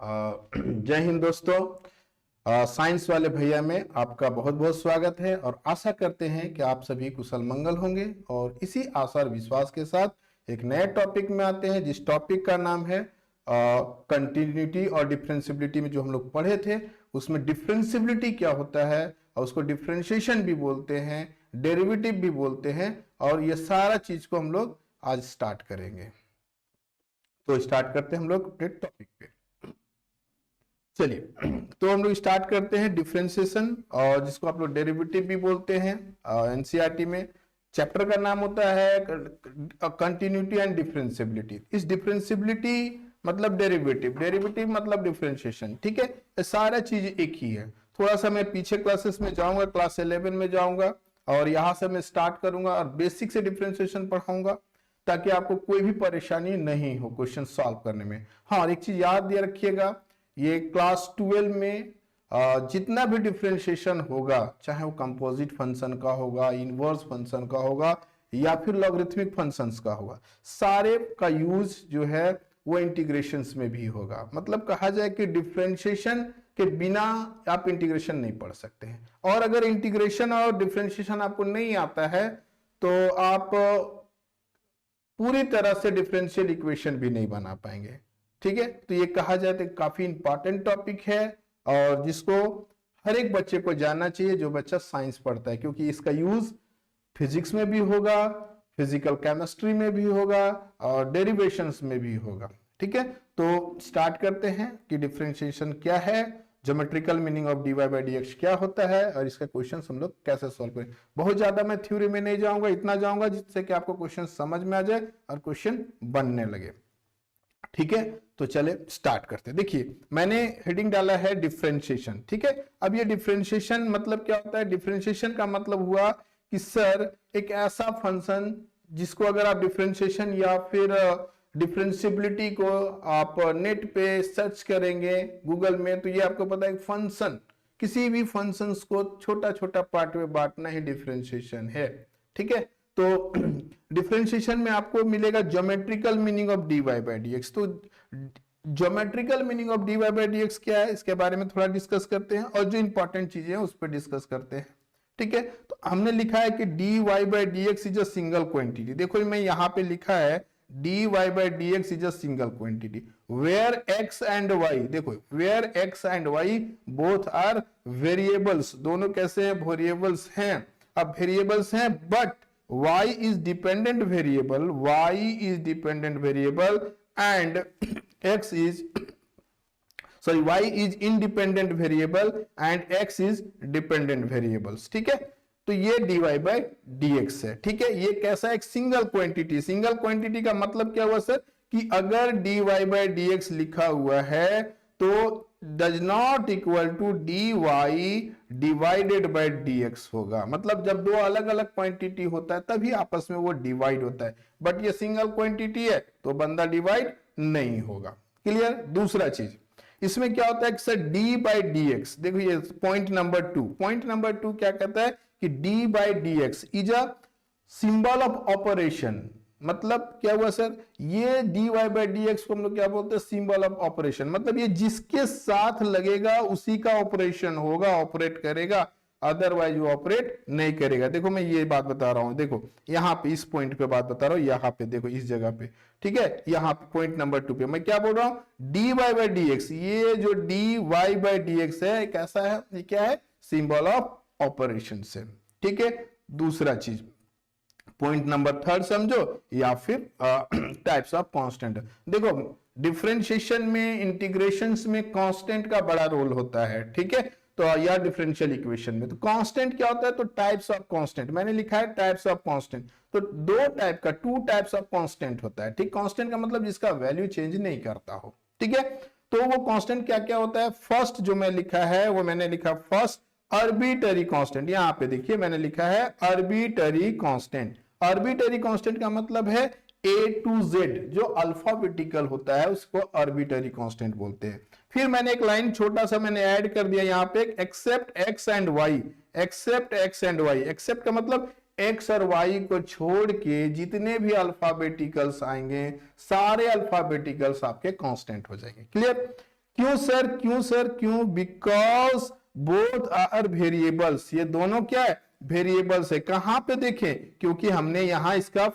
जय हिंद दोस्तों। साइंस वाले भैया में आपका बहुत बहुत स्वागत है और आशा करते हैं कि आप सभी कुशल मंगल होंगे। और इसी आशा और विश्वास के साथ एक नए टॉपिक में आते हैं, जिस टॉपिक का नाम है कंटिन्यूटी और डिफरेंशियबिलिटी। में जो हम लोग पढ़े थे उसमें डिफरेंशियबिलिटी क्या होता है और उसको डिफरेंशिएशन भी बोलते हैं, डेरिवेटिव भी बोलते हैं, और ये सारा चीज को हम लोग आज स्टार्ट करेंगे। तो स्टार्ट करते हैं हम लोग अपने टॉपिक पे। चलिए, तो हम लोग स्टार्ट करते हैं डिफरेंशिएशन, और जिसको आप लोग डेरिवेटिव भी बोलते हैं। एनसीईआरटी में चैप्टर का नाम होता है कंटिन्यूटी एंड डिफरेंशियबिलिटी। इस डिफरेंशियबिलिटी मतलब डेरिवेटिव, डेरिवेटिव मतलब डिफरेंशिएशन, ठीक है। ये सारा चीज एक ही है। थोड़ा सा मैं पीछे क्लासेस में जाऊंगा, क्लास 11 में जाऊंगा, और यहां से मैं स्टार्ट करूंगा और बेसिक से डिफरेंशिएशन पढ़ाऊंगा, ताकि आपको कोई भी परेशानी नहीं हो क्वेश्चन सॉल्व करने में। हाँ, और एक चीज याद दिया रखिएगा, ये क्लास 12 में जितना भी डिफरेंशिएशन होगा, चाहे वो कंपोजिट फंक्शन का होगा, इनवर्स फंक्शन का होगा, या फिर लॉगरिथमिक फंक्शंस का होगा, सारे का यूज जो है वो इंटीग्रेशंस में भी होगा। मतलब कहा जाए कि डिफरेंशिएशन के बिना आप इंटीग्रेशन नहीं पढ़ सकते हैं। और अगर इंटीग्रेशन और डिफरेंशिएशन आपको नहीं आता है तो आप पूरी तरह से डिफरेंशियल इक्वेशन भी नहीं बना पाएंगे, ठीक है। तो ये कहा जाए तो काफी इंपॉर्टेंट टॉपिक है, और जिसको हर एक बच्चे को जानना चाहिए जो बच्चा साइंस पढ़ता है, क्योंकि इसका यूज फिजिक्स में भी होगा, फिजिकल केमिस्ट्री में भी होगा, और डेरिवेशंस में भी होगा, ठीक है। तो स्टार्ट करते हैं कि डिफरेंशिएशन क्या है, geometrical meaning of dy by dx क्या होता है, और इसका क्वेश्चन हम लोग कैसे सॉल्व करें। बहुत ज्यादा मैं थ्योरी में नहीं जाऊंगा, इतना जाऊंगा जिससे कि आपको क्वेश्चन समझ में आ जाए और क्वेश्चन बनने लगे, ठीक है। तो चले स्टार्ट करते हैं। देखिए, मैंने हेडिंग डाला है डिफरेंशिएशन, ठीक है। अब ये डिफरेंशिएशन मतलब क्या होता है? डिफरेंशिएशन का मतलब हुआ कि सर एक ऐसा फंक्शन जिसको अगर आप डिफरेंशिएशन या फिर डिफरेंशियबिलिटी को आप नेट पे सर्च करेंगे गूगल में, तो ये आपको पता है फंक्शन, किसी भी फंक्शंस को छोटा छोटा पार्ट में बांटना ही डिफरेंशिएशन है, ठीक है। तो डिफरेंशिएशन में आपको मिलेगा geometrical meaning of dy by dx। तो geometrical meaning of dy by dx क्या है, इसके बारे में थोड़ा डिस्कस करते हैं, और जो इंपॉर्टेंट चीजें हैं उस पर डिस्कस करते हैं, ठीक है। तो हमने लिखा है कि dy by dx is a single quantity. देखो मैं यहां पे लिखा है dy by dx is a single क्वांटिटी वेयर x एंड y। देखो, where x and y both are variables, दोनों कैसे हैं? वेरिएबल्स हैं। अब वेरिएबल्स हैं, but y is dependent variable, y is dependent variable and x is y is independent variable and x is dependent variables, ठीक है। तो ये dy बाई dx है, ठीक है। ये कैसा है? एक सिंगल क्वांटिटी। सिंगल क्वांटिटी का मतलब क्या हुआ सर? कि अगर dy बाई dx लिखा हुआ है तो does not equal to dy divided by dx होगा। मतलब जब दो अलग अलग क्वांटिटी होता है तभी आपस में वो डिवाइड होता है, बट ये सिंगल क्वांटिटी है तो बंदा डिवाइड नहीं होगा। क्लियर? दूसरा चीज इसमें क्या होता है कि सर d बाई dx, देखो ये पॉइंट नंबर 2। पॉइंट नंबर 2 क्या कहता है कि d by dx is a symbol of operation. मतलब क्या हुआ सर? ये dy बाई dx को हम लोग क्या बोलते हैं? Symbol of operation. मतलब ये जिसके साथ लगेगा उसी का ऑपरेशन होगा, ऑपरेट करेगा, अदरवाइज वो ऑपरेट नहीं करेगा। देखो मैं ये बात बता रहा हूं, देखो यहां पे इस पॉइंट पे बात बता रहा हूं, यहां पे देखो इस जगह पे, ठीक है। यहां पे पॉइंट नंबर 2 पे मैं क्या बोल रहा हूं? dy बाई dx, ये जो dy बाई dx है कैसा है? ये क्या है? सिंबल ऑफ ऑपरेशन से, ठीक है। दूसरा चीज पॉइंट नंबर 3 समझो, या फिर टाइप्स ऑफ कांस्टेंट। देखो डिफरेंशिएशन में, इंटीग्रेशंस में कांस्टेंट का बड़ा रोल होता है, ठीक है। तो या डिफरेंशियल इक्वेशन में तो कांस्टेंट क्या होता है? तो टाइप्स ऑफ कांस्टेंट, मैंने लिखा है टाइप्स ऑफ कांस्टेंट। तो टू टाइप्स ऑफ कांस्टेंट होता है, ठीक। कांस्टेंट का मतलब जिसका वैल्यू चेंज नहीं करता हो, ठीक है। तो वो कांस्टेंट क्या क्या होता है? फर्स्ट जो मैं लिखा है वो मैंने लिखा फर्स्ट आर्बिट्ररी कांस्टेंट। यहां पे देखिए मैंने लिखा है आर्बिट्ररी कांस्टेंट। आर्बिट्ररी कांस्टेंट का मतलब है A to Z, जो अल्फाबेटिकल होता है उसको आर्बिट्ररी कांस्टेंट बोलते हैं। फिर मैंने एक लाइन छोटा सा मैंने ऐड कर दिया यहां पे, except x and y। Except x and y, except का मतलब x और y को छोड़ के जितने भी अल्फाबेटिकल्स आएंगे सारे अल्फाबेटिकल्स आपके कांस्टेंट हो जाएंगे। क्लियर? क्यों सर, क्यों सर, क्यों? बिकॉज बोथ आर वेरिएबल्स, ये दोनों क्या है? वेरिएबल्स है। कहां पे देखें? क्योंकि हमने यहां इसका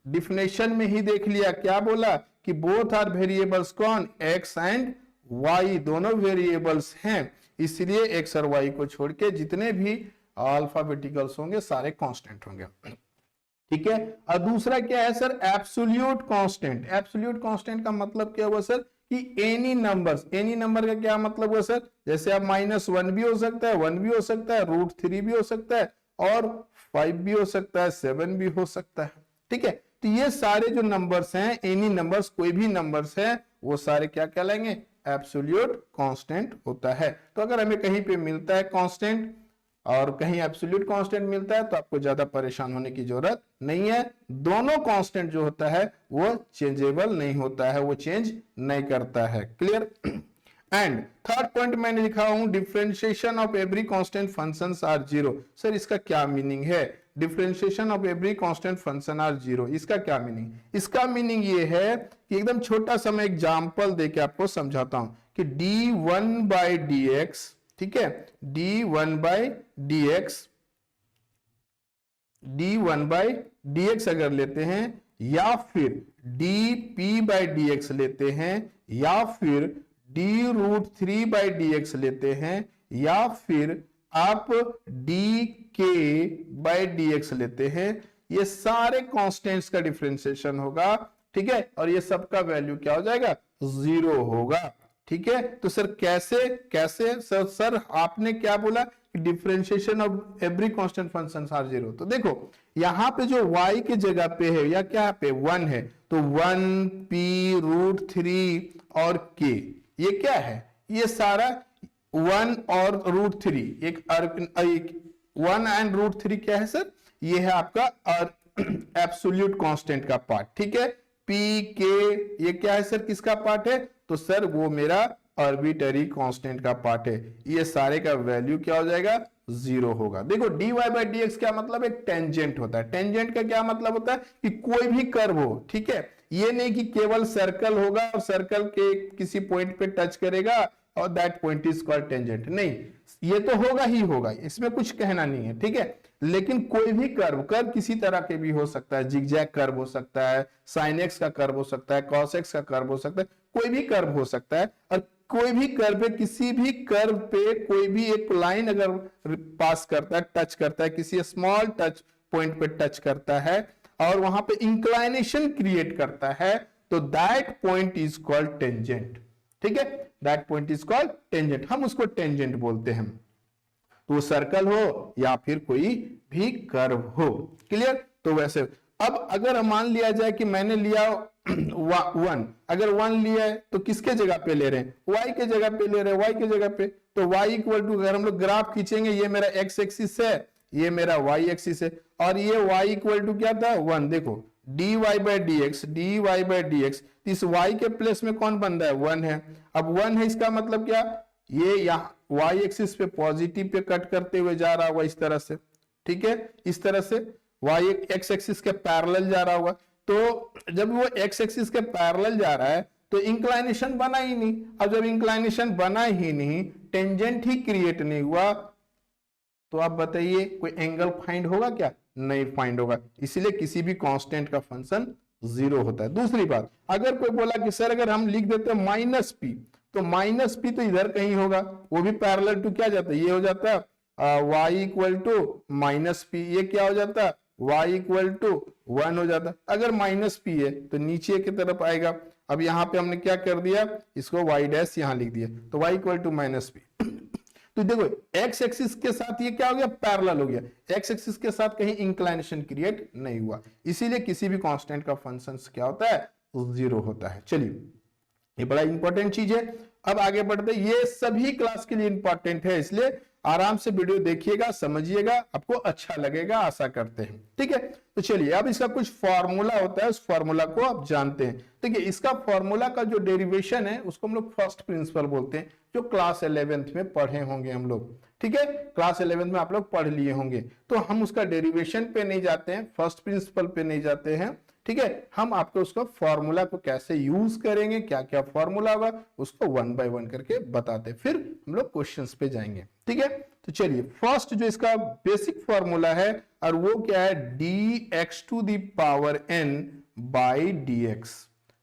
डिफिनेशन में ही देख लिया, क्या बोला कि बोथ आर वेरिएबल्स। कौन? एक्स एंड वाई दोनों वेरिएबल्स हैं, इसलिए एक्स और वाई को छोड़ के जितने भी अल्फाबेटिकल्स होंगे सारे कांस्टेंट होंगे। ठीक है। और दूसरा क्या है sir? Absolute constant. Absolute constant का मतलब क्या हुआ सर? कि एनी नंबर्स, एनी नंबर का क्या मतलब हुआ सर? जैसे अब -1 भी हो सकता है, 1 भी हो सकता है, √3 भी हो सकता है, और 5 भी हो सकता है, 7 भी हो सकता है। ठीक है, तो ये सारे जो नंबर्स हैं, एनी नंबर्स, कोई भी नंबर्स है, वो सारे क्या कहलाएंगे? एब्सोल्यूट कांस्टेंट होता है। तो अगर हमें कहीं पे मिलता है कांस्टेंट और कहीं एब्सोल्यूट कांस्टेंट मिलता है तो आपको ज्यादा परेशान होने की जरूरत नहीं है। दोनों कांस्टेंट जो होता है वो चेंजेबल नहीं होता है, वो चेंज नहीं करता है। क्लियर? एंड थर्ड पॉइंट मैंने लिखा हूं, differentiation of every constant functions are zero. Sir इसका क्या मीनिंग है? Differentiation of every constant function are zero, इसका क्या मीनिंग? इसका मीनिंग ये है कि एकदम छोटा सा मैं एग्जांपल देके आपको समझाता हूं कि d1/dx, ठीक है, d1/dx अगर लेते हैं, या फिर dp/dx लेते हैं, या फिर d√3/dx लेते हैं, या फिर आप dk/dx लेते हैं, ये सारे कांस्टेंट्स का डिफरेंशिएशन होगा। ठीक है, और ये सबका वैल्यू क्या हो जाएगा? 0 होगा। ठीक है, तो सर कैसे? कैसे सर आपने क्या बोला कि differentiation of every constant functions are 0। तो देखो यहां पे जो y के जगह पे है या क्या पे 1 है, तो 1 p√3 और k, ये क्या है? ये सारा 1 और √3, एक 1 एंड √3 क्या है सर? ये है आपका एब्सोल्यूट कांस्टेंट का पार्ट। ठीक है, पी के ये क्या है सर? किसका पार्ट है? तो सर वो मेरा आर्बिट्ररी कांस्टेंट का पार्ट है। ये सारे का वैल्यू क्या हो जाएगा? 0 होगा। देखो dy/dx क्या मतलब? एक टेंजेंट होता है। टेंजेंट का क्या मतलब होता है? कि कोई भी कर्व हो, ठीक है, ये नहीं कि केवल सर्कल होगा और सर्कल के किसी पॉइंट पे टच करेगा और that point is called tangent, नहीं, ये तो होगा ही होगा, इसमें कुछ कहना नहीं है। ठीक है, लेकिन कोई भी कर्व, कर्व किसी तरह के भी हो सकता है, जिगजैग कर्व हो सकता है, sin x का कर्व हो सकता है, cos x का कर्व हो सकता है, कोई भी कर्व हो सकता है। और कोई भी कर्व पे, किसी भी कर्व पे कोई भी एक लाइन अगर पास करता है, टच करता है, किसी स्मॉल टच पॉइंट पे टच करता है और वहां पे इंक्लाइनेशन क्रिएट करता है, तो that point is called tangent. ठीक है, that point is called tangent, हम उसको टेंजेंट बोलते हैं। तो सर्कल हो या फिर कोई भी कर्व हो। क्लियर? तो वैसे अब अगर मान लिया जाए कि मैंने लिया 1, अगर 1 लिया है तो किसके जगह पे ले रहे हैं? y के जगह पे ले रहे हैं, y के जगह पे। तो y इक्वल टू, अगर हम लोग ग्राफ खींचेंगे, ये मेरा x एक्सिस है, ये मेरा y एक्सिस है, और ये y इक्वल टू क्या था? 1। देखो dy/dx, इस y के प्लेस में कौन बन रहा है? 1 है। अब 1 है, इसका मतलब क्या? ये यहाँ y एक्सिस पे पॉजिटिव पे कट करते हुए जा रहा होगा इस तरह से। ठीक है, इस तरह से y x एक्सिस के पैरेलल जा रहा होगा। तो जब वो x एक्सिस के पैरेलल जा रहा है तो इंक्लाइनेशन बना ही नहीं। अब जब इंक्लाइनेशन बना ही नहीं, टेंजेंट ही क्रिएट नहीं हुआ, तो आप बताइए कोई एंगल फाइंड होगा क्या? नहीं फाइंड होगा। इसीलिए किसी भी कांस्टेंट का फंक्शन 0 होता है। दूसरी बात, अगर कोई बोला कि सर अगर हम लिख देते हैं -p, तो -p तो इधर कहीं होगा, वो भी पैरेलल टू क्या जाता है? ये हो जाता है y इक्वल टू -p, ये क्या हो जाता है? y इक्वल टू 1 हो जाता। अगर -p है तो नीचे की तरफ आएगा। अब यहाँ पे हमने क्या कर दिया? इसको y' यहाँ लिख दिया, तो y इक्वल टू -p। तो देखो x एक्सिस के साथ ये क्या हो गया? पैरेलल हो गया। x एक्सिस के साथ कहीं इंक्लाइनेशन क्रिएट नहीं हुआ, इसीलिए किसी भी कांस्टेंट का फंक्शन क्या होता है? 0 होता है। चलिए, ये बड़ा इंपॉर्टेंट चीज है। अब आगे बढ़ते, ये सभी क्लास के लिए इंपॉर्टेंट है, इसलिए आराम से वीडियो देखिएगा, समझिएगा, आपको अच्छा लगेगा, आशा करते हैं। ठीक है, तो चलिए, अब इसका कुछ फॉर्मूला होता है, उस फॉर्मूला को आप जानते हैं। ठीक है, इसका फॉर्मूला का जो डेरिवेशन है उसको हम लोग फर्स्ट प्रिंसिपल बोलते हैं, जो क्लास 11th में पढ़े होंगे हम लोग। ठीक है, क्लास 11th में आप लोग पढ़ लिए होंगे, तो हम उसका डेरिवेशन पे नहीं जाते हैं, फर्स्ट प्रिंसिपल पे नहीं जाते हैं। ठीक है, हम आपको उसका फॉर्मूला को कैसे यूज करेंगे, क्या क्या फॉर्मूला होगा उसको 1 बाय 1 करके बताते, फिर हम लोग क्वेश्चंस पे जाएंगे। ठीक है, तो चलिए फर्स्ट जो इसका बेसिक फॉर्मूला है और वो क्या है, dx to the power n by dx।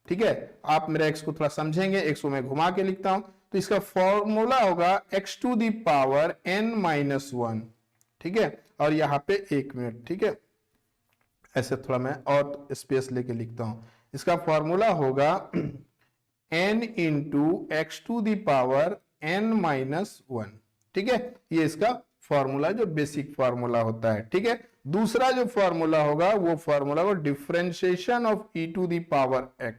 ठीक है, आप मेरा x को थोड़ा समझेंगे, x को मैं घुमा के लिखता हूं, तो इसका फॉर्मूला होगा x to the power n minus 1। ठीक है, और यहां पे 1 मिनट, ठीक है, ऐसे थोड़ा मैं और स्पेस लेके लिखता हूं, इसका फॉर्मूला होगा n into x to the power n minus 1। ठीक है, ये इसका फॉर्मूला जो बेसिक फॉर्मूला होता है। ठीक है, दूसरा जो फॉर्मूला होगा वो फॉर्मूला को differentiation of e to the power x,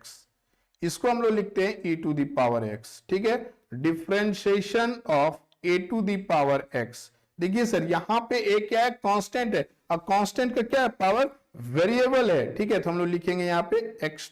इसको हम लोग लिखते हैं e to the power x। ठीक है, differentiation of a to the power x। देखिए सर यहां पे a क्या है, कांस्टेंट है, और कांस्टेंट का क्या है, पावर वेरिएबल है। ठीक है, तो हम लोग लिखेंगे यहां पे x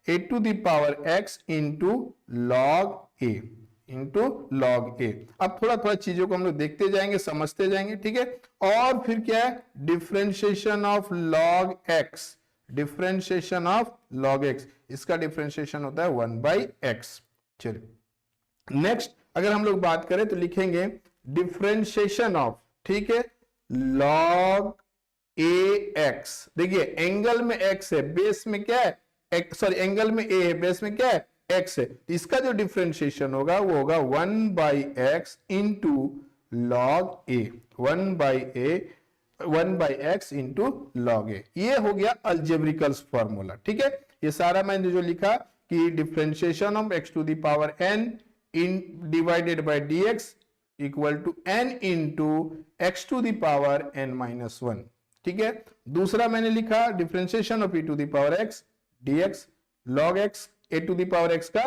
a to the power x into log a, into log a. अब थोड़ा थोड़ा चीजों को हम लोग देखते जाएंगे, समझते जाएंगे। ठीक है, और फिर क्या है, differentiation of log x, differentiation of log x, इसका डिफरेंशिएशन होता है 1 बाई एक्स। चलिए नेक्स्ट अगर हम लोग बात करें तो लिखेंगे डिफरेंशिएशन ऑफ, ठीक है, लॉग ए एक्स। देखिए एंगल में x है, बेस में क्या है, सॉरी एंगल में a है, बेस में क्या है, x है, तो इसका जो डिफरेंशिएशन होगा वो होगा 1 by x into log a, 1 by x into log a. ये हो गया अलजेब्रिकल फॉर्मूला। ठीक है, ये सारा मैंने जो लिखा कि differentiation of x to the power n इन divided by dx equal to n into x to the power n minus 1। ठीक है, दूसरा मैंने लिखा differentiation of e to the power x dx log x a to the power x का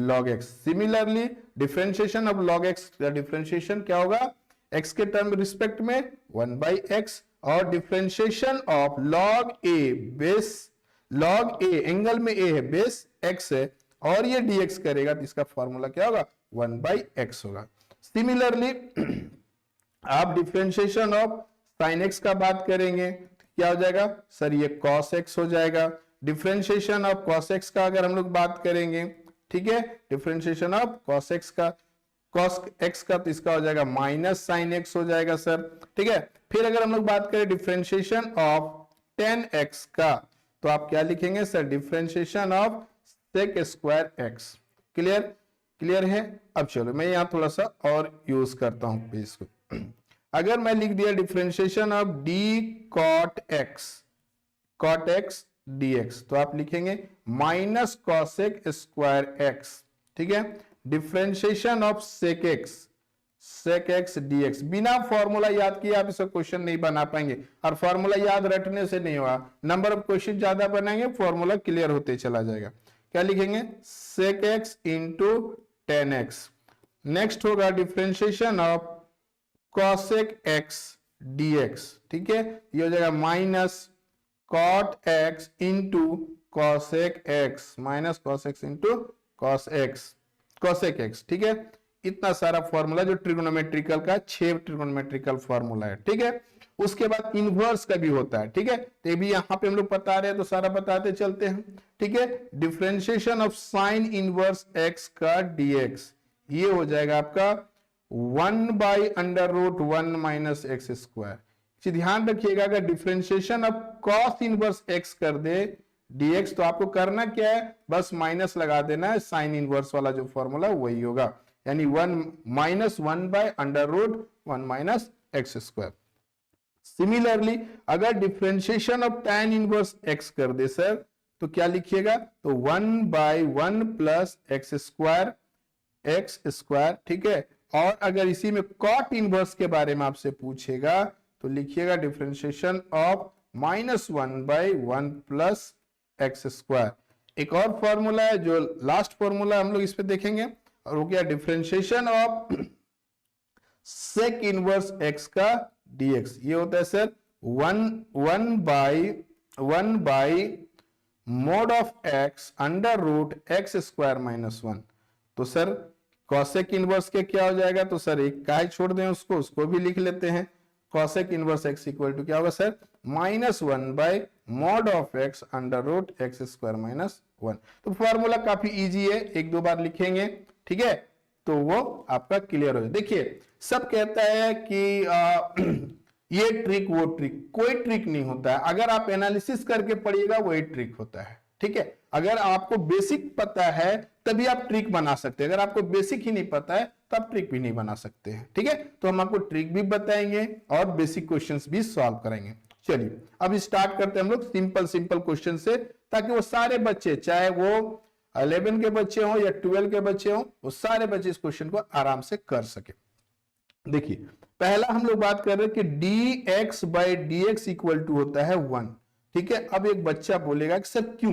log x। Similarly differentiation of log x का differentiation क्या होगा, x के टर्म रिस्पेक्ट में 1 बाई x, और differentiation of log a base, log a angle में a है, base x है, और ये dx करेगा तो इसका फॉर्मूला क्या होगा, 1 बाई x होगा। सिमिलरली आप डिफरेंशिएशन ऑफ sin x का बात करेंगे क्या हो जाएगा सर, ये cos x हो जाएगा। डिफरेंशिएशन ऑफ cos x का अगर हम लोग बात करेंगे, ठीक है, डिफरेंशिएशन ऑफ cos x का, cos x का, तो इसका हो जाएगा माइनस sin x हो जाएगा सर। ठीक है, फिर अगर हम लोग बात करें डिफरेंशिएशन ऑफ tan x का, तो आप क्या लिखेंगे sir, differentiation of sec square x। Clear, clear है। अब चलो मैं यहां थोड़ा सा और यूज करता हूं पेज को। अगर मैं लिख दिया differentiation of d cot x, cot x dx, तो आप लिखेंगे माइनस cosec स्क्वायर x। ठीक है, differentiation of sec x dx। बिना फॉर्मूला याद किए आप इसका क्वेश्चन नहीं बना पाएंगे, और फॉर्मूला याद रटने से नहीं होगा, नंबर ऑफ क्वेश्चन ज्यादा बनाएंगे, फॉर्मूला क्लियर होते चला जाएगा। क्या लिखेंगे, sec x इंटू tan x। नेक्स्ट होगा differentiation of cosec x dx। ठीक है, ये हो जाएगा minus cot x into cosec x, minus cos x into cosec x। ठीक है, इतना सारा फॉर्मूला जो ट्रिगोनोमेट्रिकल का 6 ट्रिगोनोमेट्रिकल फॉर्मूला है। ठीक है, उसके बाद इनवर्स का भी होता है। ठीक है, तो ये भी यहां पे हम लोग बता रहे हैं तो सारा बताते चलते हैं। ठीक है, differentiation of sine inverse x का dx, ये हो जाएगा आपका 1 by under root 1 minus x square. ध्यान रखिएगा अगर differentiation of cos inverse x कर दे dx, तो आपको करना क्या है, बस माइनस लगा देना है, साइन इनवर्स वाला जो फॉर्मूला वही होगा, यानी 1 minus 1 by under root 1 minus x square. Similarly अगर differentiation of tan inverse x कर दे सर, तो क्या लिखिएगा, तो 1 बाई 1 प्लस एक्स स्क्वायर। ठीक है, और अगर इसी में कॉट इनवर्स के बारे में आपसे पूछेगा तो लिखिएगा differentiation of minus 1 by 1 plus x square. एक और फॉर्मूला है जो लास्ट फॉर्मूला हम लोग इस पे देखेंगे, और वो क्या, differentiation of sec inverse x का dx। ये होता है sir 1 by mod of x under root x square minus 1। तो सर कॉसेक इनवर्स के क्या हो जाएगा, तो सर एक का छोड़ दें उसको भी लिख लेते हैं, cosec inverse x equal to क्या होगा sir, -1 by mod of x under root x square -1। तो फॉर्मूला काफी इजी है, एक दो बार लिखेंगे, ठीक है, तो वो आपका क्लियर हो जाए। देखिए सब कहता है कि ये ट्रिक वो ट्रिक, कोई ट्रिक नहीं होता है। अगर आप एनालिसिस करके पढ़िएगा वही ट्रिक होता है, ठीक है। अगर आपको बेसिक पता है तभी आप ट्रिक बना सकते हैं, अगर आपको बेसिक ही नहीं पता है तो आप ट्रिक भी नहीं बना सकते हैं, ठीक है। तो हम आपको ट्रिक भी बताएंगे और बेसिक क्वेश्चंस भी सॉल्व करेंगे। चलिए अब स्टार्ट करते हैं हम लोग सिंपल सिंपल क्वेश्चन से, ताकि वो सारे बच्चे, चाहे वो 11 के बच्चे हो या 12 के बच्चे हो, वो सारे बच्चे इस क्वेश्चन को आराम से कर सके। देखिए पहला हम लोग बात कर रहे हैं कि dx by dx equal to होता है 1, ठीक है। अब एक बच्चा बोलेगा कि सर क्यों,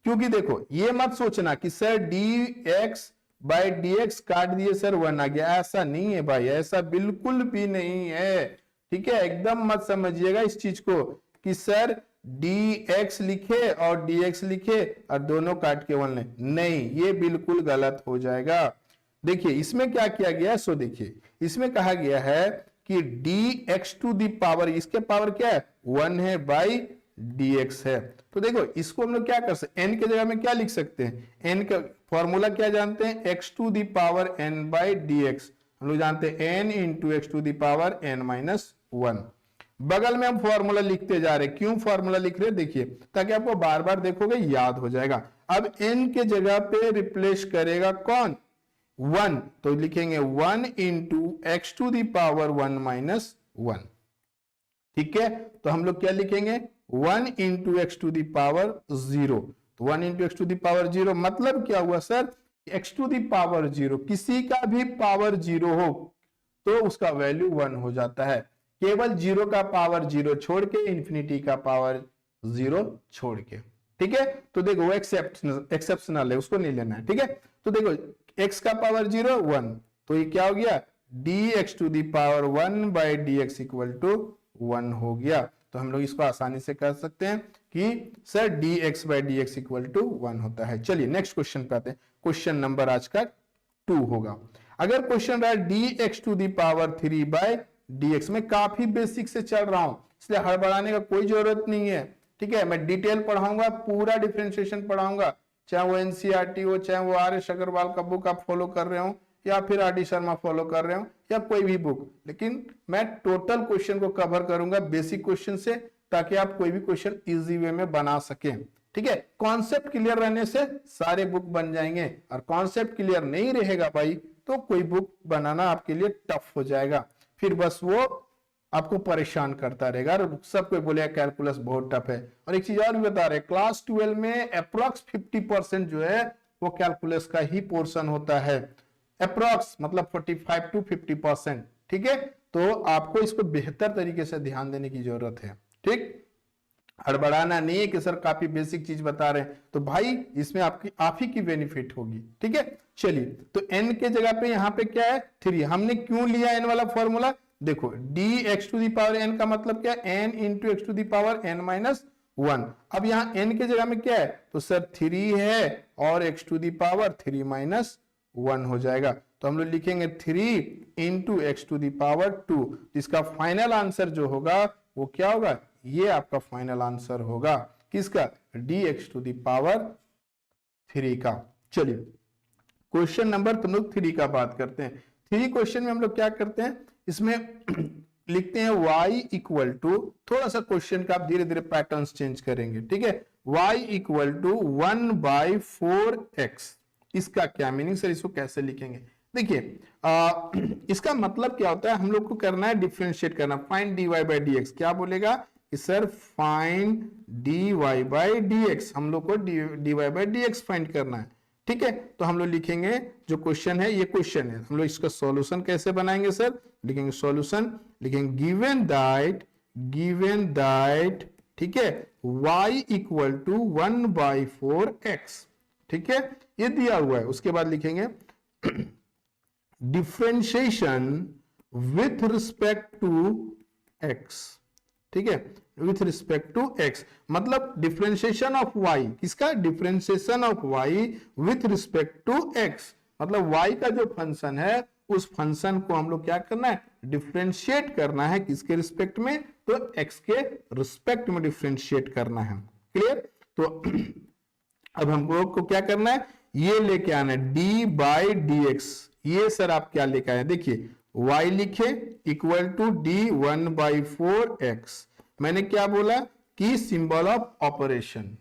क्योंकि देखो ये मत सोचना कि सर dx बाई dx काट दिए सर 1 आ गया, ऐसा नहीं है भाई, ऐसा बिल्कुल भी नहीं है, ठीक है। एकदम मत समझिएगा इस चीज को कि सर dx लिखे और dx लिखे और दोनों काट के 1 ले, नहीं, ये बिल्कुल गलत हो जाएगा। देखिए इसमें क्या किया गया है, सो देखिए इसमें कहा गया है कि dx टू दी पावर, इसके पावर क्या है 1 है बाई dx है। तो देखो इसको हम लोग क्या कर सकते हैं, n के जगह में क्या लिख सकते हैं, n का फॉर्मूला क्या जानते हैं, x to the power n by dx, हम लोग जानते हैं n into x to the power n minus 1। बगल में हम फॉर्मूला लिखते जा रहे हैं, क्यों फॉर्मूला लिख रहे हैं, देखिए ताकि आपको बार बार देखोगे याद हो जाएगा। अब n के जगह पे रिप्लेस करेगा कौन, 1, तो लिखेंगे 1 into x to the power 1 minus 1, ठीक है। तो हम लोग क्या लिखेंगे 1 into x to the power 0, तो 1 into x to the power 0 मतलब क्या हुआ sir, x to the power 0, किसी का भी पावर 0 हो तो उसका वैल्यू 1 हो जाता है, केवल 0 का पावर 0 छोड़ के, इंफिनिटी का पावर 0 छोड़ के, ठीक है। तो देखो वो एक्सेप्शनल है, उसको नहीं लेना है, ठीक है। तो देखो x का पावर 0 1, तो ये क्या हो गया dx to the power 1 by dx equal to 1 हो गया। तो हम लोग इसको आसानी से कर सकते हैं कि sir dx by dx equal to 1 होता है। चलिए नेक्स्ट क्वेश्चन पे आते हैं, क्वेश्चन नंबर आज का 2 होगा। अगर क्वेश्चन रहा dx to the power 3 by dx, में काफी बेसिक से चल रहा हूं इसलिए हड़बड़ाने का कोई जरूरत नहीं है, ठीक है। मैं डिटेल पढ़ाऊंगा, पूरा डिफरेंशिएशन पढ़ाऊंगा, चाहे वो एनसीईआरटी हो, चाहे वो आर.एस. अग्रवाल का बुक आप फॉलो कर रहे हो या फिर आर.डी. शर्मा फॉलो कर रहे हो या कोई भी बुक, लेकिन मैं टोटल क्वेश्चन को कवर करूंगा बेसिक क्वेश्चन से, ताकि आप कोई भी क्वेश्चन इजी वे में बना सकें, ठीक है। कॉन्सेप्ट क्लियर रहने से सारे बुक बन जाएंगे, और कॉन्सेप्ट क्लियर नहीं रहेगा भाई तो कोई बुक बनाना आपके लिए टफ हो जाएगा, फिर बस वो आपको परेशान करता रहेगा और सब कोई बोलेगा कैलकुलस बहुत टफ है। और एक चीज और भी बता रहे, क्लास 12 में अप्रोक्स 50% जो है वो कैलकुलस का ही पोर्शन होता है, अप्रोक्स मतलब 45 टू 50%, ठीक है। तो आपको इसको बेहतर तरीके से ध्यान देने की जरूरत है, ठीक, हड़बड़ाना नहीं है कि सर काफी बेसिक चीज बता रहे हैं, तो भाई इसमें आप ही की बेनिफिट होगी, ठीक है। चलिए तो n के जगह पे यहाँ पे क्या है 3, हमने क्यों लिया n वाला फॉर्मूला, देखो dx to the power n का मतलब क्या है n into x to the power n minus 1। अब यहाँ n के जगह में क्या है, तो सर 3 है और x to the power 3 minus 1 हो जाएगा। तो हम लोग लिखेंगे 3 into x to the power 2, इसका फाइनल आंसर जो होगा वो क्या होगा, ये आपका फाइनल आंसर होगा किसका, dx टू दी पावर 3 का। चलिए क्वेश्चन नंबर तुम लोग 3 का बात करते हैं। 3 क्वेश्चन में हम लोग क्या करते हैं, इसमें लिखते हैं y इक्वल टू, थोड़ा सा क्वेश्चन का आप धीरे धीरे पैटर्न्स चेंज करेंगे, ठीक है। y equal to 1 by 4x, इसका क्या मीनिंग सर, इसको कैसे लिखेंगे, देखिए इसका मतलब क्या होता है, हम लोग को करना है डिफरेंशिएट करना, फाइंड dy बाई dx, क्या बोलेगा कि sir find dy by dx, हम लोग को dy बाई dx फाइंड करना है, ठीक है। तो हम लोग लिखेंगे जो क्वेश्चन है, ये क्वेश्चन है, हम लोग इसका सॉल्यूशन कैसे बनाएंगे सर, लिखेंगे सॉल्यूशन, लिखेंगे गिवन दैट, ठीक है, y equal to 1 by 4x, ठीक है, ये दिया हुआ है। उसके बाद लिखेंगे differentiation with respect to x, ठीक है, विथ रिस्पेक्ट टू x मतलब डिफरेंशिएशन ऑफ y, किसका, differentiation of y with respect to x, मतलब y का जो फंक्शन है उस फंक्शन को हम लोग क्या करना है, डिफरेंशिएट करना है। किसके रिस्पेक्ट में, तो x के रिस्पेक्ट में डिफरेंशिएट करना है। क्लियर। तो अब हम लोग को क्या करना है, ये लेके आना है डी बाई डी एक्स। ये सर आप क्या लेके आए, देखिए y लिखे इक्वल टू डी 1/4x। मैंने क्या बोला कि symbol of operation,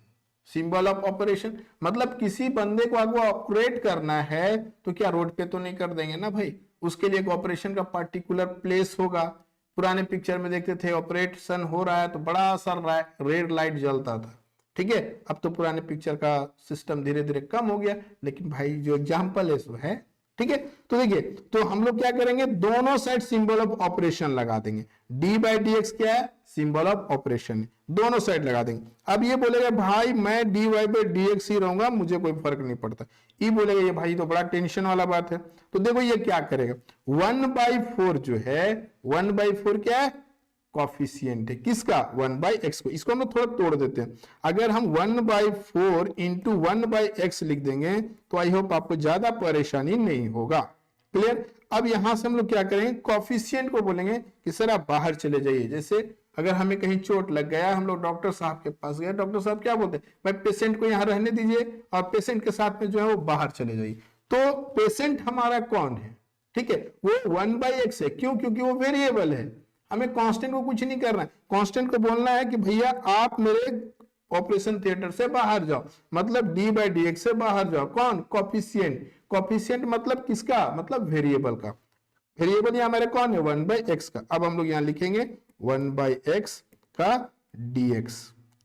symbol of operation मतलब किसी बंदे को अगर ऑपरेट करना है तो क्या रोड पे तो नहीं कर देंगे ना भाई, उसके लिए एक ऑपरेशन का पार्टिकुलर प्लेस होगा। पुराने पिक्चर में देखते थे ऑपरेशन हो रहा है तो बड़ा सा रेड लाइट जलता था, ठीक है। अब तो पुराने पिक्चर का सिस्टम धीरे धीरे कम हो गया, लेकिन भाई जो एग्जाम्पल है सो है, ठीक है। तो देखिए, तो हम लोग क्या करेंगे, दोनों साइड सिंबल ऑफ ऑपरेशन लगा देंगे। डी बाई डी एक्स क्या है, सिंबल ऑफ ऑपरेशन, दोनों साइड लगा देंगे। अब ये बोलेगा भाई मैं d y by d x ही रहूंगा, मुझे कोई फर्क नहीं पड़ता। ये बोलेगा ये भाई तो बड़ा टेंशन वाला बात है। तो देखो ये क्या करेगा, 1/4 जो है, 1/4 क्या है, कॉफिशिएंट है किसका, 1/x को। इसको हम लोग थोड़ा तोड़ देते हैं। अगर हम 1/4 इंटू 1/x लिख देंगे तो आई होप आपको ज्यादा परेशानी नहीं होगा। क्लियर। अब यहां से हम लोग क्या करेंगे, कॉफिशिएंट को बोलेंगे कि सर आप बाहर चले जाइए। जैसे अगर हमें कहीं चोट लग गया, हम लोग डॉक्टर साहब के पास गए, डॉक्टर साहब क्या बोलते हैं, भाई पेशेंट को यहाँ रहने दीजिए और पेशेंट के साथ में जो है वो बाहर चले जाइए। तो पेशेंट हमारा कौन है, ठीक है, वो 1/x है। क्यों, क्योंकि वो वेरिएबल है। हमें कांस्टेंट को कुछ नहीं करना है, कांस्टेंट को बोलना है कि भैया आप मेरे ऑपरेशन थिएटर से बाहर जाओ, मतलब डी बाई डी एक्स से बाहर जाओ। कौन, कॉफिशिएंट। कॉफिशिएंट मतलब किसका, मतलब वेरिएबल का। वेरिएबल यहाँ हमारे कौन है, 1/x का। अब हम लोग यहाँ लिखेंगे 1/x का dx।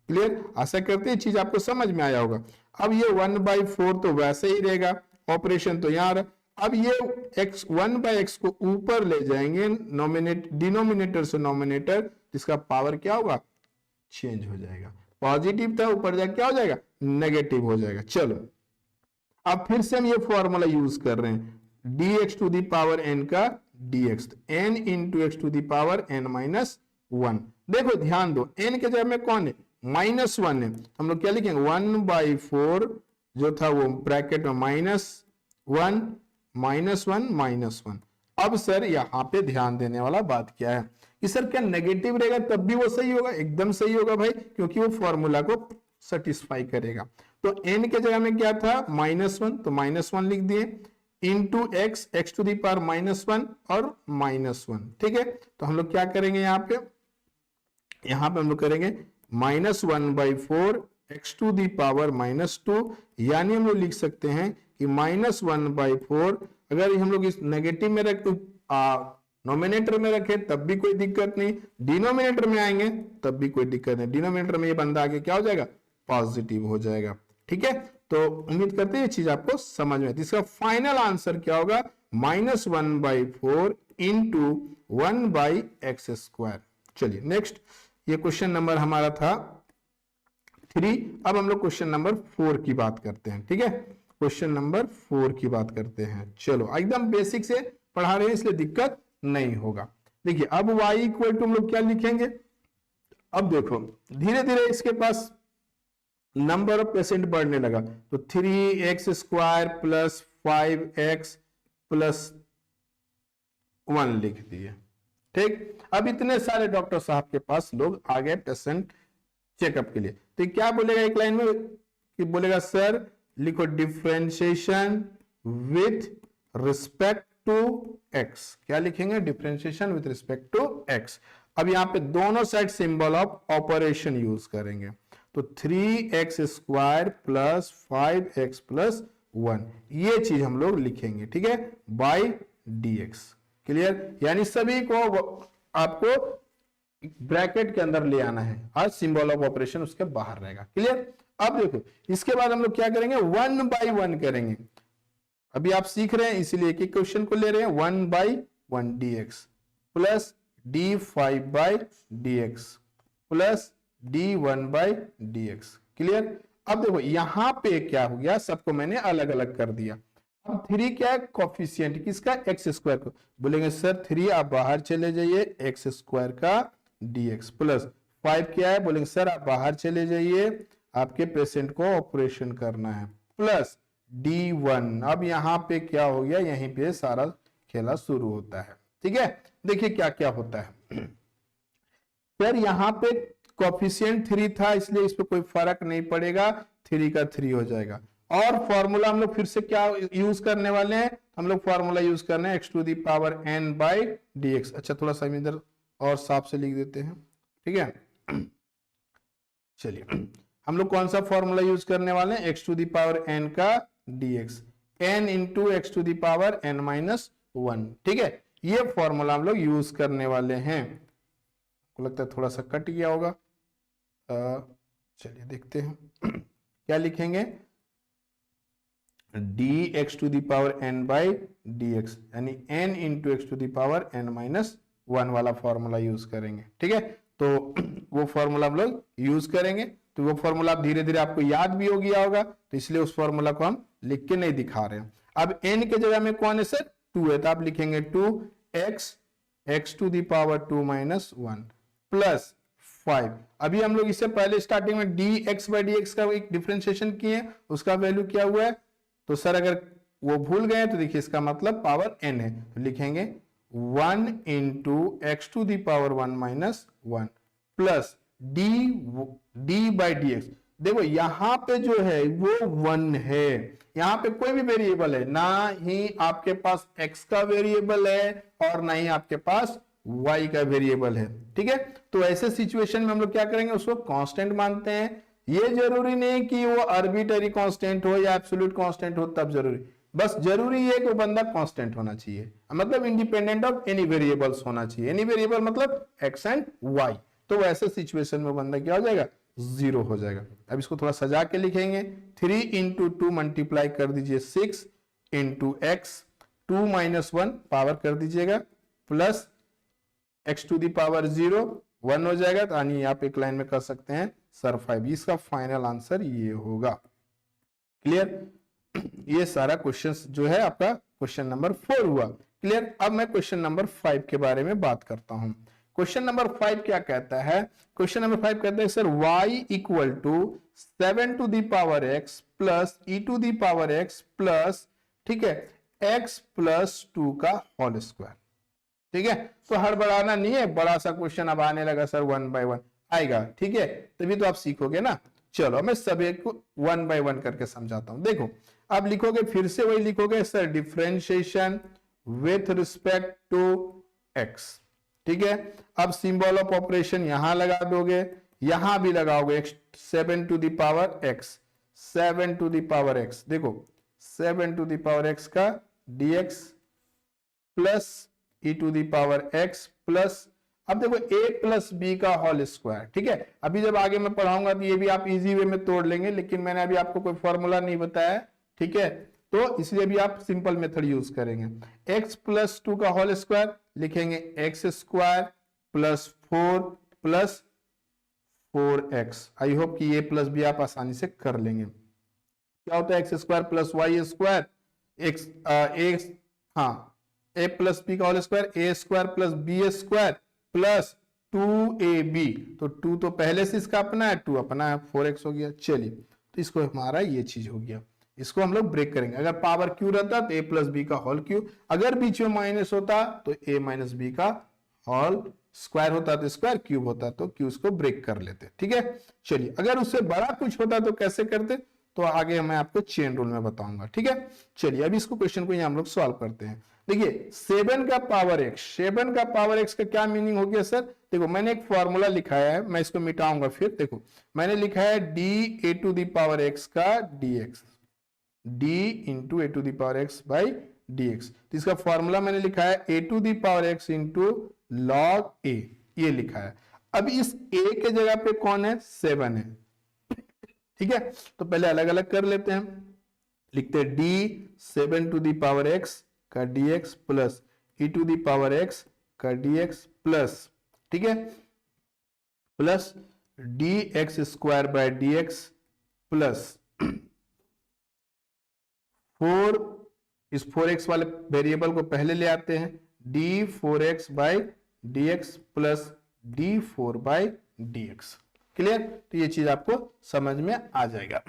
क्लियर। आशा करते हैं चीज आपको समझ में आया होगा। अब ये 1/4 तो वैसे ही रहेगा, ऑपरेशन तो यहाँ रहा। अब ये x 1/x को ऊपर ले जाएंगे, डिनोमिनेटर से नोमिनेटर, जिसका पावर क्या होगा, चेंज हो जाएगा। पॉजिटिव था, ऊपर जाके क्या हो जाएगा, नेगेटिव हो जाएगा। चलो अब फिर से हम ये फॉर्मूला यूज कर रहे हैं, dx to the power n का dx, n into x to the power n-1। देखो ध्यान दो, n के जगह में कौन है, -1 है। हम लोग क्या लिखेंगे, 1/4 जो था वो ब्रैकेट में -1 -1। अब सर यहाँ पे ध्यान देने वाला बात क्या है कि सर क्या नेगेटिव रहेगा तब भी वो सही होगा, एकदम सही होगा भाई, क्योंकि वो फॉर्मूला को सेटिस्फाई करेगा। तो n के जगह में क्या था, -1, तो -1 लिख दिए, into x, x to the power -1 और -1, ठीक है। तो हम लोग क्या करेंगे, यहाँ पे हम लोग करेंगे -1/4 एक्स टू दी पावर -2, यानी हम लोग लिख सकते हैं कि -1/4, अगर हम लोग इस नेगेटिव में रख नोमिनेटर में रखे तब भी कोई दिक्कत नहीं, डिनोमिनेटर में आएंगे तब भी कोई दिक्कत नहीं। डिनोमिनेटर में ये बंदा आगे क्या हो जाएगा, पॉजिटिव हो जाएगा, ठीक है। तो उम्मीद करते हैं ये चीज आपको समझ में। इसका फाइनल आंसर क्या होगा, -1/4 इंटू 1/x²। चलिए नेक्स्ट, ये क्वेश्चन नंबर हमारा था 3। अब हम लोग क्वेश्चन नंबर 4 की बात करते हैं, ठीक है। क्वेश्चन नंबर 4 की बात करते हैं। चलो एकदम बेसिक से पढ़ा रहे हैं इसलिए दिक्कत नहीं होगा। देखिए अब y इक्वल टू हम लोग क्या लिखेंगे, अब देखो धीरे धीरे इसके पास नंबर ऑफ पेशेंट बढ़ने लगा, तो 3x² प्लस 5x प्लस 1 लिख दिए, ठीक। अब इतने सारे डॉक्टर साहब के पास लोग आ गए पेशेंट चेकअप के लिए, तो क्या बोलेगा एक लाइन में कि बोलेगा सर लिखो differentiation with respect to x। क्या लिखेंगे, differentiation with respect to x। अब यहाँ पे दोनों side symbol of operation use करेंगे, तो 3x² प्लस 5x प्लस 1, ये चीज हम लोग लिखेंगे, ठीक है, बाई dx। क्लियर। यानी सभी को आपको ब्रैकेट के अंदर ले आना है और सिंबल ऑफ ऑपरेशन उसके बाहर रहेगा। क्लियर। अब देखो इसके बाद हम लोग क्या करेंगे, 1/1 करेंगे। अभी आप सीख रहे हैं इसीलिए एक क्वेश्चन को ले रहे हैं, 1/1 dx plus d5/dx plus d1/dx। Clear. अब देखो यहां पे क्या हो गया, सबको मैंने अलग अलग कर दिया। अब 3 क्या है, कॉफिशिएंट किसका, x² को। बोलेंगे सर 3 आप बाहर चले जाइए, x² का dx प्लस 5 क्या है, बोलेंगे सर आप बाहर चले जाइए, आपके पेशेंट को ऑपरेशन करना है, प्लस d1। अब यहां पे क्या हो गया, यहीं पे सारा खेला शुरू होता है। ठीक है, देखिए क्या क्या होता है। सर यहाँ पे कोफिशिएंट 3 था, इसलिए इस पे कोई फर्क नहीं पड़ेगा, 3 का 3 हो जाएगा। और फॉर्मूला हम लोग फिर से क्या यूज करने वाले हैं, हम लोग फॉर्मूला यूज करने हैं x to the power n by dx। अच्छा थोड़ा सा इधर और साफ से लिख देते हैं, ठीक है। चलिए हम लोग कौन सा फॉर्मूला यूज करने वाले हैं, x to the power n का dx, n into x to the power n minus 1। ठीक है, ये फॉर्मूला हम लोग यूज करने वाले हैं। को लगता है थोड़ा सा कट गया होगा, चलिए देखते हैं। क्या लिखेंगे, dx to the power n by dx, यानी n into x to the power n minus 1 वाला फॉर्मूला यूज करेंगे। ठीक है, तो वो फॉर्मूला हम लोग यूज करेंगे, तो वो फॉर्मूला आप धीरे धीरे आपको याद भी हो गया होगा, तो इसलिए उस फॉर्मूला को हम लिख के नहीं दिखा रहे हैं। अब n के जगह में कौन है सर, 2 है, तो आप लिखेंगे 2x x to the power 2 minus 1 plus 5। अभी हम लोग इससे पहले स्टार्टिंग में dx बाई dx का एक डिफरेंशिएशन किए, उसका वैल्यू क्या हुआ है, तो सर अगर वो भूल गए तो देखिए इसका मतलब पावर n है, तो लिखेंगे 1 into x to the power 1 minus 1 plus d by d x. देखो यहां पे जो है वो 1 है, यहां पे कोई भी वेरिएबल है, ना ही आपके पास x का वेरिएबल है और ना ही आपके पास y का वेरिएबल है। ठीक है, तो ऐसे सिचुएशन में हम लोग क्या करेंगे, उसको कांस्टेंट मानते हैं। ये जरूरी नहीं कि वो आर्बिट्ररी कांस्टेंट हो या एब्सोल्यूट कांस्टेंट हो, तब जरूरी, बस जरूरी है कि वो बंदा कांस्टेंट होना चाहिए, मतलब इंडिपेंडेंट ऑफ एनी वेरिएबल्स होना चाहिए। एनी वेरिएबल मतलब x एंड y, तो वैसे सिचुएशन में बंदा क्या हो जाएगा, 0 हो जाएगा। अब इसको थोड़ा सजा के लिखेंगे, 3 इंटू 2 मल्टीप्लाई कर दीजिए 6 इंटू एक्स, 2 माइनस 1 पावर कर दीजिएगा, plus x to the power 0 1 हो जाएगा, तो यानी आप एक लाइन में कर सकते हैं सर 5। इसका फाइनल आंसर ये होगा। क्लियर, ये सारा क्वेश्चन जो है आपका क्वेश्चन नंबर 4 हुआ। क्लियर, अब मैं क्वेश्चन नंबर 5 के बारे में बात करता हूं। क्वेश्चन नंबर 5 क्या कहता है, क्वेश्चन नंबर 5 कहता है sir y equal to 7 to the power x plus e to the power x plus, ठीक है, x प्लस 2 का होल स्क्वायर। ठीक है, तो हड़बड़ाना नहीं है, बड़ा सा क्वेश्चन अब आने लगा सर 1 बाय 1 आएगा। ठीक है, तभी तो आप सीखोगे ना। चलो मैं सभी को 1 बाय 1 करके समझाता हूं। देखो अब लिखोगे, फिर से वही लिखोगे sir, differentiation with respect to x। ठीक है, अब सिंबल ऑफ ऑपरेशन यहां लगा दोगे, यहां भी लगाओगे, 7 to the power x, 7 to the power x, देखो 7 टू द पावर x का dx plus e to the power x plus, अब देखो a प्लस b का होल स्क्वायर। ठीक है, अभी जब आगे मैं पढ़ाऊंगा तो ये भी आप इजी वे में तोड़ लेंगे, लेकिन मैंने अभी आपको कोई फॉर्मूला नहीं बताया। ठीक है, तो इसलिए भी आप सिंपल मेथड यूज करेंगे। x प्लस 2 का होल स्क्वायर लिखेंगे x square plus 4 plus 4x। I hope कि ये प्लस भी आप आसानी से कर लेंगे। क्या होता है x square plus y square, x हाँ a प्लस बी का whole square, a square plus b square plus 2ab, तो 2 तो पहले से इसका अपना है, 2 अपना है, 4x हो गया। चलिए, तो इसको हमारा ये चीज हो गया, इसको हम लोग ब्रेक करेंगे। अगर पावर क्यू रहता तो a प्लस बी का होल क्यू, अगर बीच में माइनस होता तो a माइनस बी का होल स्क्वायर होता तो स्क्वायर, क्यूब होता तो क्यूब को ब्रेक कर लेते। ठीक है, चलिए अगर उससे बड़ा कुछ होता तो कैसे करते, तो आगे मैं आपको चेन रूल में बताऊंगा। ठीक है, चलिए अभी इसको क्वेश्चन को हम लोग सॉल्व करते हैं। देखिए 7 का पावर x, 7 का पावर x का क्या मीनिंग हो गया सर, देखो मैंने एक फॉर्मूला लिखाया है, मैं इसको मिटाऊंगा फिर। देखो मैंने लिखा है d a to the power x का dx, d into a to the power x by dx, तो इसका फॉर्मूला मैंने लिखा है a to the power x into log a, ये लिखा है। अब इस a के जगह पे कौन है, 7 है। ठीक है, तो पहले अलग अलग कर लेते हैं, लिखते हैं d 7 to the power x का dx plus e to the power x का dx प्लस, ठीक है, plus dx square by dx plus 4, इस 4x वाले वेरिएबल को पहले ले आते हैं, d 4x by dx plus d 4 by dx। Clear, तो ये चीज आपको समझ में आ जाएगा।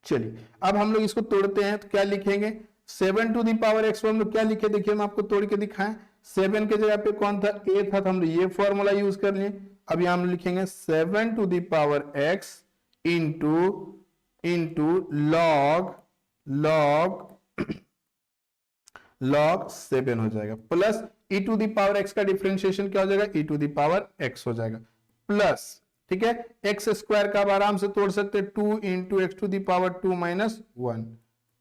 चलिए अब हम लोग इसको तोड़ते हैं, तो क्या लिखेंगे, 7 टू द पावर x हम लोग क्या लिखे, देखिए हम आपको तोड़ के दिखाएं। 7 के जगह पे कौन था, a था, तो हम लोग ये फॉर्मूला यूज कर लिए। अब यहां हम लिखेंगे 7 to the power x into log 7 हो जाएगा, plus e to the power x का डिफरेंशिएशन क्या हो जाएगा, e to the power x हो जाएगा, प्लस, ठीक है, एक्स स्क्वायर का आप आराम से तोड़ सकते हैं, 2 into x to the power 2 minus 1,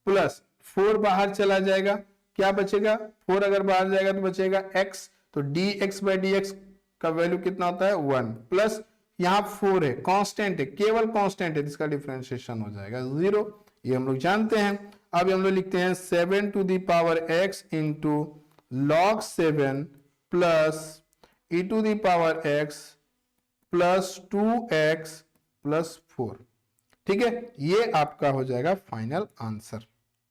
plus 4 बाहर चला जाएगा, क्या बचेगा, 4 अगर बाहर जाएगा तो बचेगा x, तो dx बाई dx का वैल्यू कितना होता है 1, प्लस यहाँ 4 है, कांस्टेंट है, केवल कांस्टेंट है, इसका डिफरेंशिएशन हो जाएगा 0, ये हम लोग जानते हैं। अब हम लोग लिखते हैं 7 to the power x into log 7 plus e to the power x plus 2x plus 4, ठीक है, ये आपका हो जाएगा फाइनल आंसर।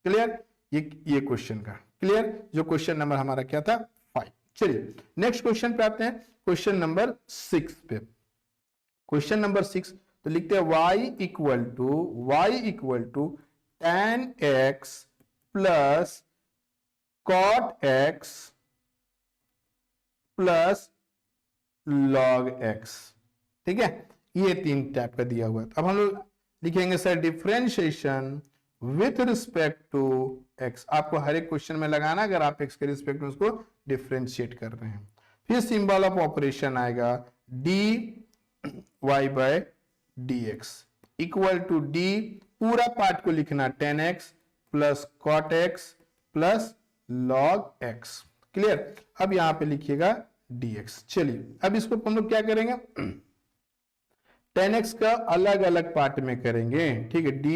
क्लियर, ये क्वेश्चन का क्लियर, जो क्वेश्चन नंबर हमारा क्या था 5। चलिए नेक्स्ट क्वेश्चन पे आते हैं, क्वेश्चन नंबर 6 पे। क्वेश्चन नंबर 6 तो लिखते हैं y equal to tan x plus cot x plus log x, ठीक है, ये 3 टाइप का दिया हुआ है। अब हम लोग लिखेंगे sir differentiation with respect to x, आपको हर एक क्वेश्चन में लगाना अगर आप x के रिस्पेक्ट में उसको डिफरेंशिएट कर रहे हैं। फिर सिंबल ऑफ ऑपरेशन आएगा dy by dx equal to d, पूरा पार्ट को लिखना tan x plus cot x plus log x, clear. अब यहां पे लिखिएगा dx। चलिए अब इसको हम लोग क्या करेंगे, tan x का अलग अलग पार्ट में करेंगे, ठीक है, d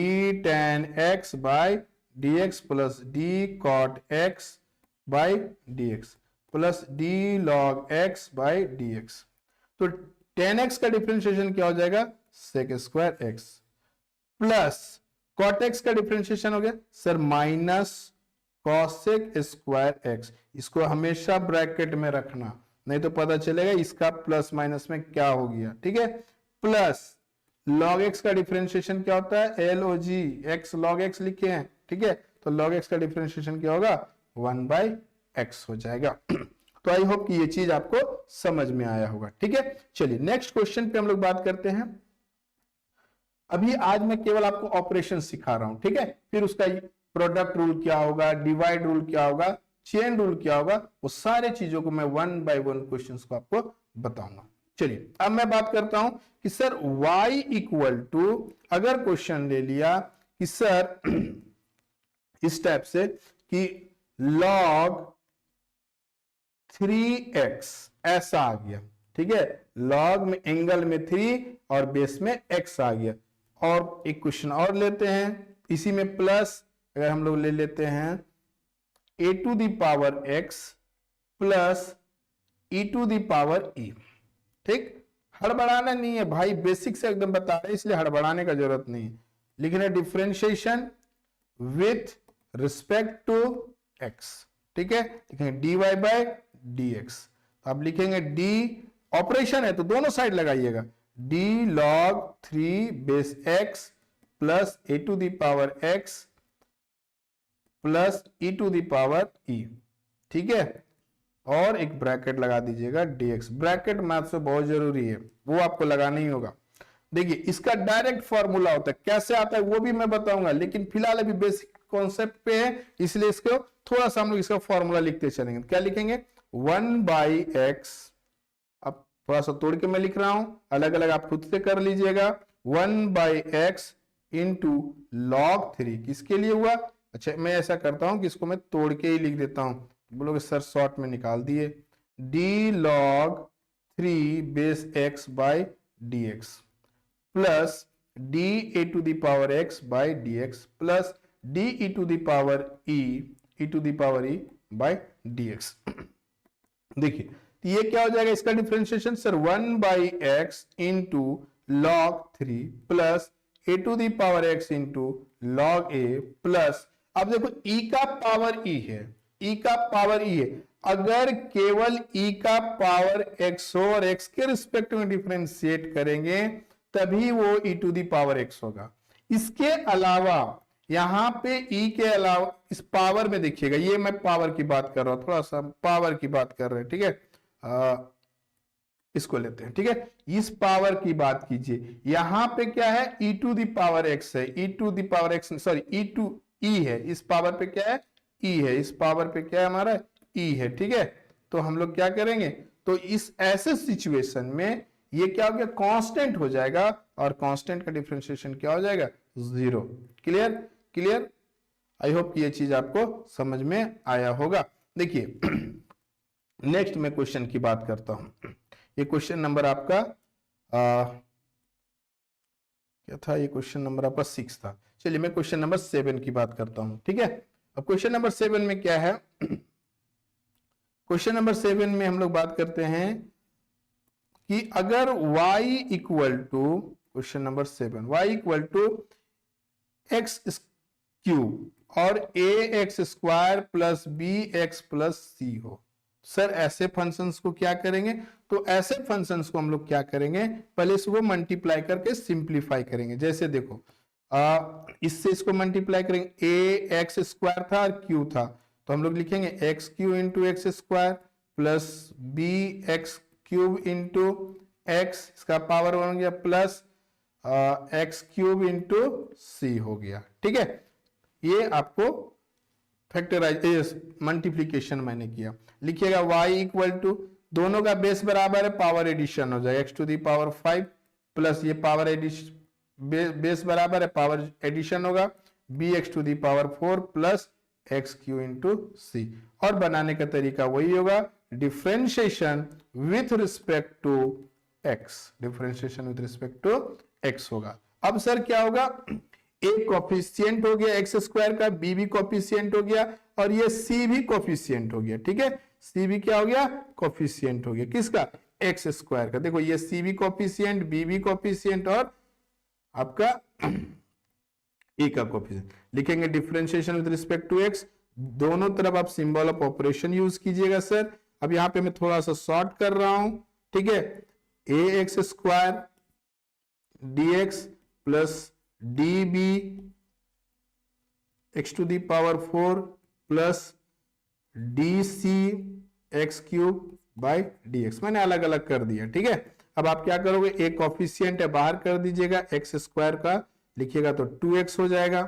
tan x by dx plus d cot x by dx plus d log x by dx। तो tan x का डिफरेंशिएशन क्या हो जाएगा, sec square x plus cot x का डिफरेंशिएशन हो गया sir minus cosec square x, इसको हमेशा ब्रैकेट में रखना, नहीं तो पता चलेगा इसका प्लस माइनस में क्या हो गया, ठीक है, प्लस log x का डिफरेंशिएशन क्या होता है, log x log x लिखे हैं, ठीक है, तो log x का डिफरेंशिएशन क्या होगा 1 बाई x हो जाएगा। तो आई होप कि ये चीज आपको समझ में आया होगा, ठीक है। चलिए नेक्स्ट क्वेश्चन पे हम लोग बात करते हैं। अभी आज मैं केवल आपको ऑपरेशन सिखा रहा हूं, ठीक है, फिर उसका प्रोडक्ट रूल क्या होगा, डिवाइड रूल क्या होगा, चेन रूल क्या होगा, वो सारे चीजों को मैं 1 बाय 1 क्वेश्चंस को आपको बताऊंगा। चलिए अब मैं बात करता हूं कि सर y इक्वल टू, अगर क्वेश्चन ले लिया कि सर इस टाइप से कि log 3x ऐसा आ गया, ठीक है, log में एंगल में 3 और बेस में x आ गया, और एक क्वेश्चन और लेते हैं इसी में प्लस, अगर हम लोग ले लेते हैं a to the power x plus e to the power e, ठीक, हड़बड़ाना नहीं है भाई, बेसिक से एकदम बता रहे इसलिए हड़बड़ाने का जरूरत नहीं है। लिखना differentiation with respect to x, ठीक है, लिखेंगे dy बाय dx, अब लिखेंगे d, ऑपरेशन है तो दोनों साइड लगाइएगा, d log 3 base x plus a to the power x plus e to the power e, ठीक है, और एक ब्रैकेट लगा दीजिएगा dx, ब्रैकेट मैथ से बहुत जरूरी है, वो आपको लगाना ही होगा। देखिए इसका डायरेक्ट फॉर्मूला होता है, कैसे आता है वो भी मैं बताऊंगा, लेकिन फिलहाल अभी बेसिक कॉन्सेप्ट पे है, इसलिए इसको थोड़ा सा हम लोग इसका फॉर्मूला लिखते चलेंगे। क्या लिखेंगे 1 बाई x, अब थोड़ा सा तोड़ के मैं लिख रहा हूं, अलग अलग आप खुद से कर लीजिएगा, 1 बाई x इंटू log 3, किसके लिए हुआ, अच्छा मैं ऐसा करता हूं कि इसको मैं तोड़ के ही लिख देता हूं, बोलोगे सर शॉर्ट में निकाल दिए, d log 3 base x by dx plus d a to the power x by dx plus d e to the power e to the power e by dx। देखिए तो ये क्या हो जाएगा इसका differentiation sir 1 by x into log 3 plus a to the power x into log a plus, अब देखो e का पावर e है, e का पावर e है, अगर केवल e का पावर x हो और x के रिस्पेक्ट में डिफरेंशिएट करेंगे तभी वो e to the power x होगा। इसके अलावा यहाँ पे ई के अलावा इस पावर में देखिएगा, ये मैं पावर की बात कर रहा हूं, थोड़ा सा पावर की बात कर रहे हैं, ठीक है। इसको लेते हैं, ठीक है। इस पावर की बात कीजिए, यहां पे क्या है, e to the power x है, e to the power x, sorry e to e है, इस पावर पे क्या है, e है, इस पावर पे क्या है हमारा, e है, ठीक है। तो हम लोग क्या करेंगे, तो इस ऐसे सिचुएशन में ये क्या हो गया, कांस्टेंट हो जाएगा, और कांस्टेंट का डिफरेंशिएशन क्या हो जाएगा, 0। Clear, clear. आई होप ये चीज आपको समझ में आया होगा। देखिए नेक्स्ट मैं क्वेश्चन की बात करता हूं। ये क्वेश्चन नंबर आपका क्या था, ये क्वेश्चन नंबर आपका 6 था। चलिए मैं क्वेश्चन नंबर 7 की बात करता हूं, ठीक है। अब क्वेश्चन नंबर 7 में क्या है, क्वेश्चन नंबर 7 में हम लोग बात करते हैं कि अगर y equal to, question number 7, y equal to x cube और a x square plus b x plus c हो, सर ऐसे फंक्शंस को क्या करेंगे, तो ऐसे फंक्शंस को हम लोग क्या करेंगे, पहले इसको मल्टीप्लाई करके सिंप्लीफाई करेंगे। जैसे देखो इससे इसको मल्टीप्लाई करेंगे, ए एक्स स्क्वायर था और क्यू था, तो हम लोग लिखेंगे x Q into x square plus b x cube into x, इसका पावर हो गया plus x cube into c हो गया, ठीक है। ये आपको फैक्टराइज मल्टीप्लीकेशन मैंने किया। लिखिएगा y इक्वल टू, दोनों का बेस बराबर है, पावर एडिशन हो जाएगा, x टू दी पावर 5 प्लस ये पावर एडिशन, बेस बराबर है, पावर एडिशन होगा, bx to the power 4 plus x Q into c. और बनाने का तरीका वही होगा, differentiation with respect to x, differentiation with respect to x होगा। अब सर क्या होगा, ए कोफिशिएंट हो गया एक्स स्क्वायर का, बी भी कोफिशिएंट हो गया, और ये सी भी कोफिशिएंट हो गया, ठीक है। सी भी क्या हो गया, कोफिशिएंट हो गया, किसका, एक्स स्क्वायर का। देखो ये सी भी कोफिशिएंट, बी भी कोफिशिएंट, और आपका ए का कोफिशिएंट। लिखेंगे differentiation with respect to x, दोनों तरफ आप सिंबल ऑफ ऑपरेशन यूज कीजिएगा सर। अब यहां पे मैं थोड़ा सा शॉर्ट कर रहा हूं, ठीक है। A x square d x plus d b x to the power 4 plus d c x cube by d x, मैंने अलग अलग कर दिया, ठीक है। अब आप क्या करोगे, एक ऑफिशियंट है बाहर कर दीजिएगा, एक्स स्क्वायर का लिखिएगा तो 2x हो जाएगा,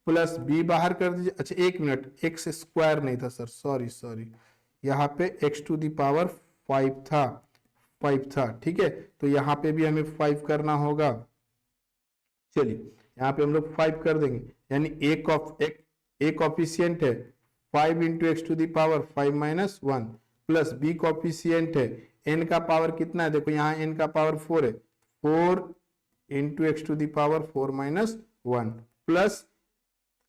प्लस बी बाहर कर दीजिए, अच्छा एक मिनट, एक्स स्क्वायर नहीं था सर, सॉरी सॉरी, यहाँ पे एक्स टू दी पावर 5 था, 5 था, ठीक है। तो यहाँ पे भी हमें 5 करना होगा। चलिए यहाँ पे हम लोग 5 कर देंगे, यानी एक ऑफिशियंट है 5 into x to the power 5 minus 1 plus b coefficient है, एन का पावर कितना है, देखो यहाँ एन का पावर 4 है, 4 into x to the power 4 minus 1 plus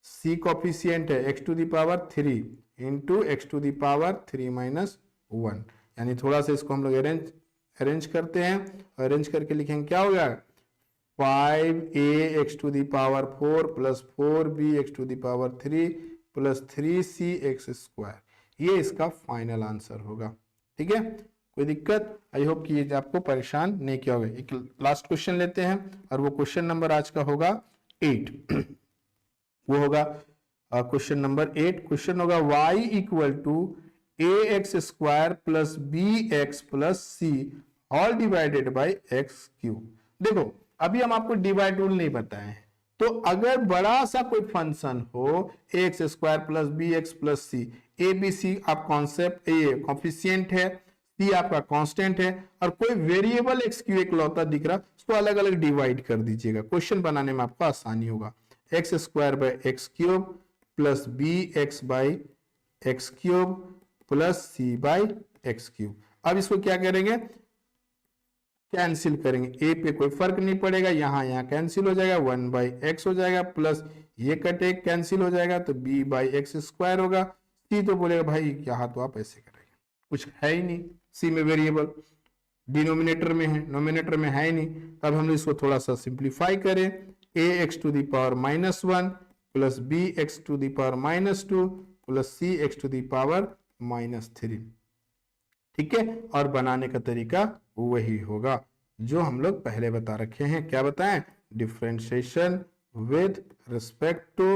c coefficient है x to the power 3 into x to the power 3 minus 1, यानी थोड़ा सा इसको हम लोग अरेंज करते हैं, अरेंज करके लिखेंगे क्या होगा, 5a x to the power 4 plus 4b x to the power 3 plus 3c x square, ये इसका फाइनल आंसर होगा, ठीक है। कोई दिक्कत, आई होप कि ये आपको परेशान नहीं किया होगा। एक लास्ट क्वेश्चन लेते हैं, और वो क्वेश्चन नंबर आज का होगा 8 वो होगा क्वेश्चन नंबर 8। क्वेश्चन होगा y equal to a x square plus b x plus c all divided by x cube. देखो अभी हम आपको डिवाइड रूल नहीं बताए हैं, तो अगर बड़ा सा कोई फंक्शन हो a x square plus b x plus c, a b c आप कॉन्सेप्ट, ए कॉफिशिएंट है, सी आपका कांस्टेंट है, और कोई वेरिएबल एक्स क्यू एक लौता दिख रहा, उसको अलग अलग डिवाइड कर दीजिएगा, क्वेश्चन बनाने में आपको आसानी होगा। X square by x cube plus b x by x cube plus c by x cube. अब इसको क्या करेंगे, कैंसिल करेंगे, ए पे कोई फर्क नहीं पड़ेगा, यहाँ कैंसिल हो जाएगा, 1 बाई एक्स हो जाएगा, प्लस ये कटे कैंसिल हो जाएगा, तो b बाई एक्स स्क्वायर होगा। सी तो बोलेगा भाई यहाँ तो आप ऐसे करेंगे, कुछ है ही नहीं, सी में वेरिएबल डिनोमिनेटर में है, नोमिनेटर में है ही नहीं। तब हम इसको थोड़ा सा सिंप्लीफाई करें, a x to the power -1 plus b x to the power -2 plus c x to the power -3, ठीक है। और बनाने का तरीका वही होगा जो हम लोग पहले बता रखे हैं, क्या बताएं, differentiation with respect to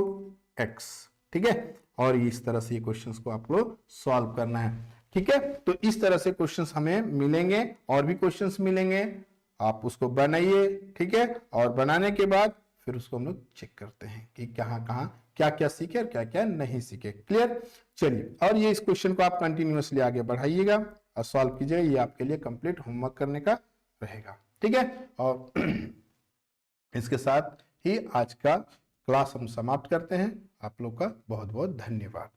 x, ठीक है। और इस तरह से ये क्वेश्चंस को आपको सॉल्व करना है, ठीक है। तो इस तरह से क्वेश्चंस हमें मिलेंगे, और भी क्वेश्चंस मिलेंगे, आप उसको बनाइए, ठीक है। और बनाने के बाद फिर उसको हम लोग चेक करते हैं कि कहाँ कहाँ क्या क्या सीखे और क्या क्या नहीं सीखे। क्लियर? चलिए, और ये इस क्वेश्चन को आप कंटिन्यूअसली आगे बढ़ाइएगा और सॉल्व कीजिएगा, ये आपके लिए कंप्लीट होमवर्क करने का रहेगा, ठीक है। और इसके साथ ही आज का क्लास हम समाप्त करते हैं। आप लोग का बहुत बहुत धन्यवाद।